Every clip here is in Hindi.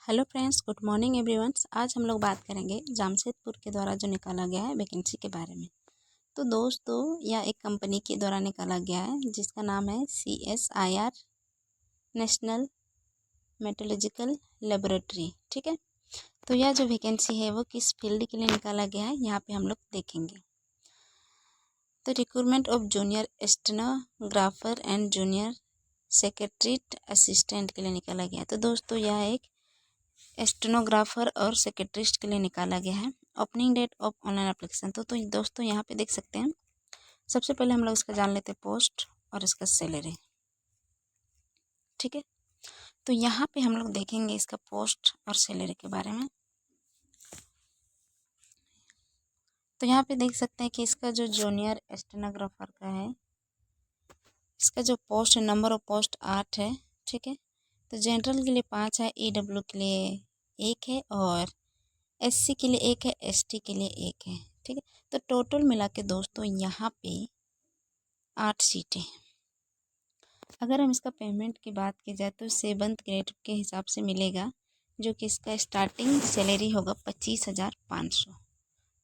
Hello friends, good morning everyone. आज हम लोग बात करेंगे जामशेदपुर के द्वारा जो निकाला गया है वैकेंसी के बारे में। तो दोस्तों, यह एक कंपनी के द्वारा निकाला गया है जिसका नाम है CSIR नेशनल मेट्रोलॉजिकल लेबोरेटरी। ठीक है, तो यह जो वैकेंसी है वो किस फील्ड के लिए निकाला गया है यहाँ पे हम लोग देखेंगे। तो recruitment of junior stenographer and junior secretariat assistant के लिए निकाला गया है। तो दोस्तों, यह एक स्टेनोग्राफर और सेक्रेटरिस्ट के लिए निकाला गया है। Opening date of online application तो दोस्तों यहाँ पे देख सकते हैं। सबसे पहले हम लोग इसका जान लेते हैं पोस्ट और इसका सैलरी। ठीक है, तो यहाँ पे हम लोग देखेंगे इसका पोस्ट और सैलरी के बारे में। तो यहाँ पे देख सकते हैं कि इसका जो जूनियर स्टेनोग्राफर का है, इसका जो पोस्ट नंबर ऑफ पोस्ट 8 है। ठीक है, तो जनरल के लिए 5 है, EW के लिए 1 है और SC के लिए 1 है, ST के लिए 1 है। ठीक है, तो टोटल मिला के दोस्तों यहाँ पे 8 सीटें। अगर हम इसका पेमेंट की बात की जाए तो 7th ग्रेड के हिसाब से मिलेगा, जो कि इसका स्टार्टिंग सैलरी होगा 25,500।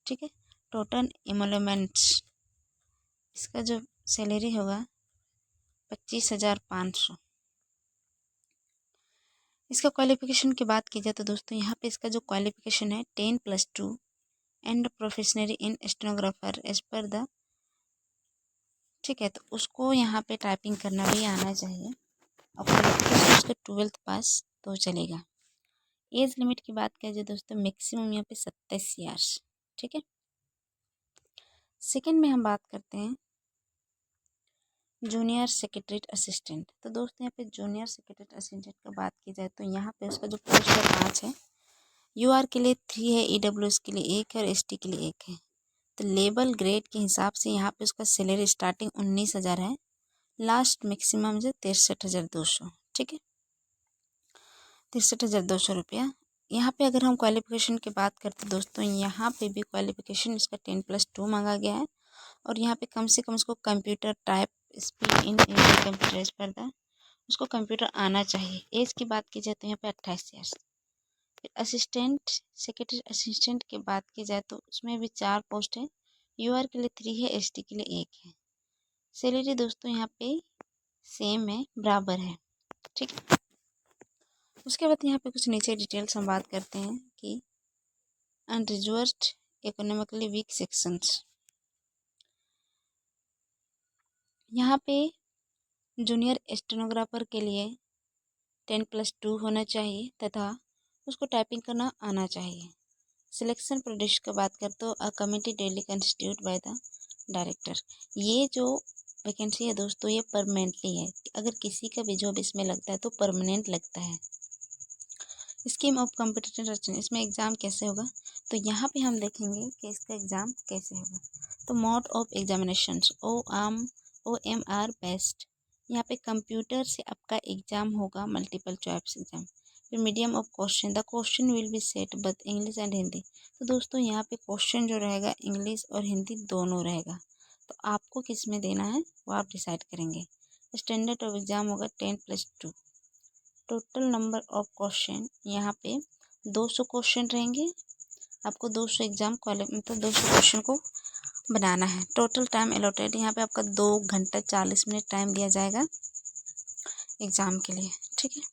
ठीक है, टोटल एमोलमेंट्स इसका जो सैलरी होगा 25,500। इसका क्वालिफिकेशन की बात की जाए तो दोस्तों यहाँ पे इसका जो क्वालिफिकेशन है 10+2 and professionally in stenographer as per the. ठीक है, तो उसको यहाँ पे टाइपिंग करना भी आना चाहिए और क्वालिफिकेशन उसका 12th पास तो चलेगा। एज लिमिट की बात कीजिए दोस्तों, मैक्सिमम यहाँ पे 27 ईयर्स। ठीक है, सेकंड में हम बात करते हैं जूनियर सेक्रेटरीट असिस्टेंट। तो दोस्तों यहाँ पे जूनियर सेक्रेटरीट असिस्टेंट की बात की जाए तो यहाँ पे उसका जो पोस्ट है 5 है, UR के लिए 3 है, EWS के लिए 1 है और ST के लिए 1 है। तो लेवल ग्रेड के हिसाब से यहाँ पे उसका सैलरी स्टार्टिंग 19,000 है, लास्ट मैक्सिमम जो 63,200। ठीक है, 63,200 रुपया। यहाँ पे अगर हम क्वालिफिकेशन की बात करते दोस्तों, यहाँ पे भी क्वालिफिकेशन इसका 10+2 मांगा गया है और यहाँ पे कम से कम उसको computer type speed in computer as per the उसको कंप्यूटर आना चाहिए। एज की बात की जाए तो यहाँ पे 28 ईयर्स। फिर असिस्टेंट सेक्रेटरी असिस्टेंट की बात की जाए तो उसमें भी 4 पोस्ट है, UR के लिए 3 है, ST के लिए 1 है। सैलरी दोस्तों यहाँ पे सेम है, बराबर है। ठीक है, उसके बाद यहाँ पे कुछ नीचे डिटेल्स हम बात करते हैं कि अनरिजर्व्ड इकोनॉमिकली वीक सेक्शंस। यहाँ पे जूनियर स्टेनोग्राफर के लिए 10+2 होना चाहिए तथा उसको टाइपिंग करना आना चाहिए। सिलेक्शन प्रोसेस की बात करते तो a committee daily constitute by the director. ये जो वैकेंसी है दोस्तों ये परमानेंटली है, अगर किसी का भी जॉब इसमें लगता है तो परमानेंट लगता है। स्कीम ऑफ कॉम्पिटिटिव इसमें एग्ज़ाम कैसे होगा, तो यहाँ पे हम देखेंगे कि इसका एग्ज़ाम कैसे होगा। तो mode of examinations OMR based. यहाँ पे कंप्यूटर से आपका एग्ज़ाम होगा, मल्टीपल चॉइस एग्ज़ाम। फिर medium of question, the question will be set but English and Hindi. तो दोस्तों यहाँ पे क्वेश्चन जो रहेगा इंग्लिश और हिंदी दोनों रहेगा, तो आपको किस में देना है वो आप डिसाइड करेंगे। स्टैंडर्ड ऑफ एग्ज़ाम होगा 10+2। टोटल नंबर ऑफ क्वेश्चन यहाँ पे 200 क्वेश्चन रहेंगे। आपको 200 एग्जाम मतलब 200 क्वेश्चन को बनाना है। टोटल टाइम अलॉटेड यहाँ पे आपका 2 घंटा 40 मिनट टाइम दिया जाएगा एग्ज़ाम के लिए। ठीक है,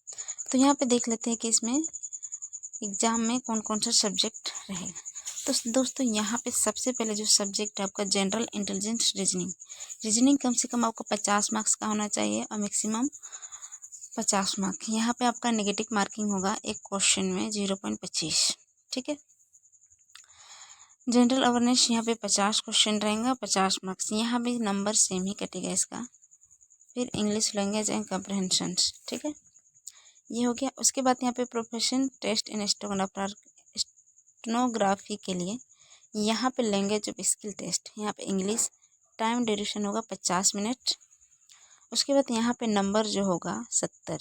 तो यहाँ पे देख लेते हैं कि इसमें एग्ज़ाम में कौन कौन सा सब्जेक्ट रहेगा। तो दोस्तों यहाँ पे सबसे पहले जो सब्जेक्ट है आपका जनरल इंटेलिजेंस रीजनिंग कम से कम आपको 50 मार्क्स का होना चाहिए और मैक्सिमम 50 मार्क। यहाँ पे आपका नेगेटिव मार्किंग होगा एक क्वेश्चन में 0.25। ठीक है, जनरल अवेयरनेस यहाँ पे 50 क्वेश्चन रहेंगे, 50 मार्क्स। यहाँ भी नंबर सेम ही कटेगा इसका। फिर इंग्लिश लैंग्वेज एंड कम्प्रहेंशंस। ठीक है, ये हो गया। उसके बाद यहाँ पे प्रोफेशन टेस्ट इन स्टेनोग्राफी के लिए यहाँ पे लैंग्वेज ऑफ स्किल टेस्ट, यहाँ पे इंग्लिश, टाइम ड्यूरेशन होगा 50 मिनट। उसके बाद यहाँ पे नंबर जो होगा 70।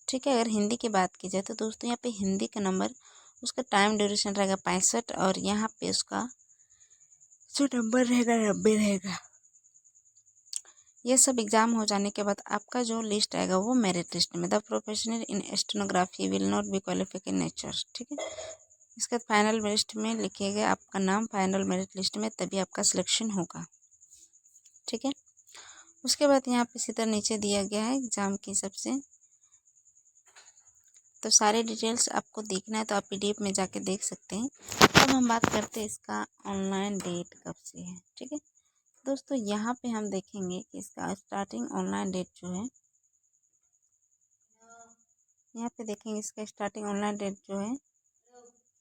ठीक है, अगर हिंदी की बात की जाए तो दोस्तों यहाँ पे हिंदी का नंबर उसका टाइम ड्यूरेशन रहेगा 65 और यहाँ पे उसका जो नंबर रहेगा 90 रहेगा। ये सब एग्ज़ाम हो जाने के बाद आपका जो लिस्ट आएगा वो मेरिट लिस्ट में, the professional in stenography will not be qualified in nature, ठीक है। इसके बाद फाइनल लिस्ट में लिखिएगा आपका नाम फाइनल मेरिट लिस्ट में, तभी आपका सिलेक्शन होगा, ठीक है। उसके बाद यहाँ पे सीधा नीचे दिया गया है एग्ज़ाम की सबसे, तो सारे डिटेल्स आपको देखना है तो आप पीडीएफ में जाके देख सकते हैं। अब हम बात करते हैं इसका ऑनलाइन डेट कब से है, ठीक है। दोस्तों यहाँ पे हम देखेंगे कि इसका स्टार्टिंग ऑनलाइन डेट जो है, यहाँ पे देखेंगे इसका स्टार्टिंग ऑनलाइन डेट जो है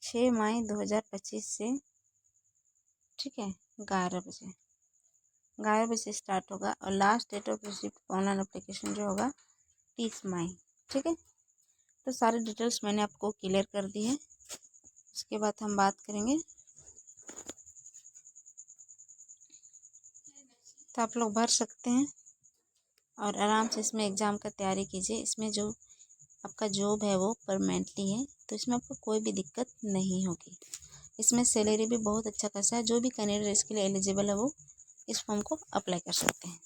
6 मई 2025 से, ठीक है, 11 बजे स्टार्ट होगा और last date of receipt online application जो होगा 30 मई, ठीक है। तो सारी डिटेल्स मैंने आपको क्लियर कर दी है। उसके बाद हम बात करेंगे, तो आप लोग भर सकते हैं और आराम से इसमें एग्ज़ाम का तैयारी कीजिए। इसमें जो आपका जॉब है वो परमानेंटली है, तो इसमें आपको कोई भी दिक्कत नहीं होगी। इसमें सैलरी भी बहुत अच्छा खासा है। जो भी कैंडिडेट इसके लिए एलिजिबल है वो इस फॉर्म को अप्लाई कर सकते हैं।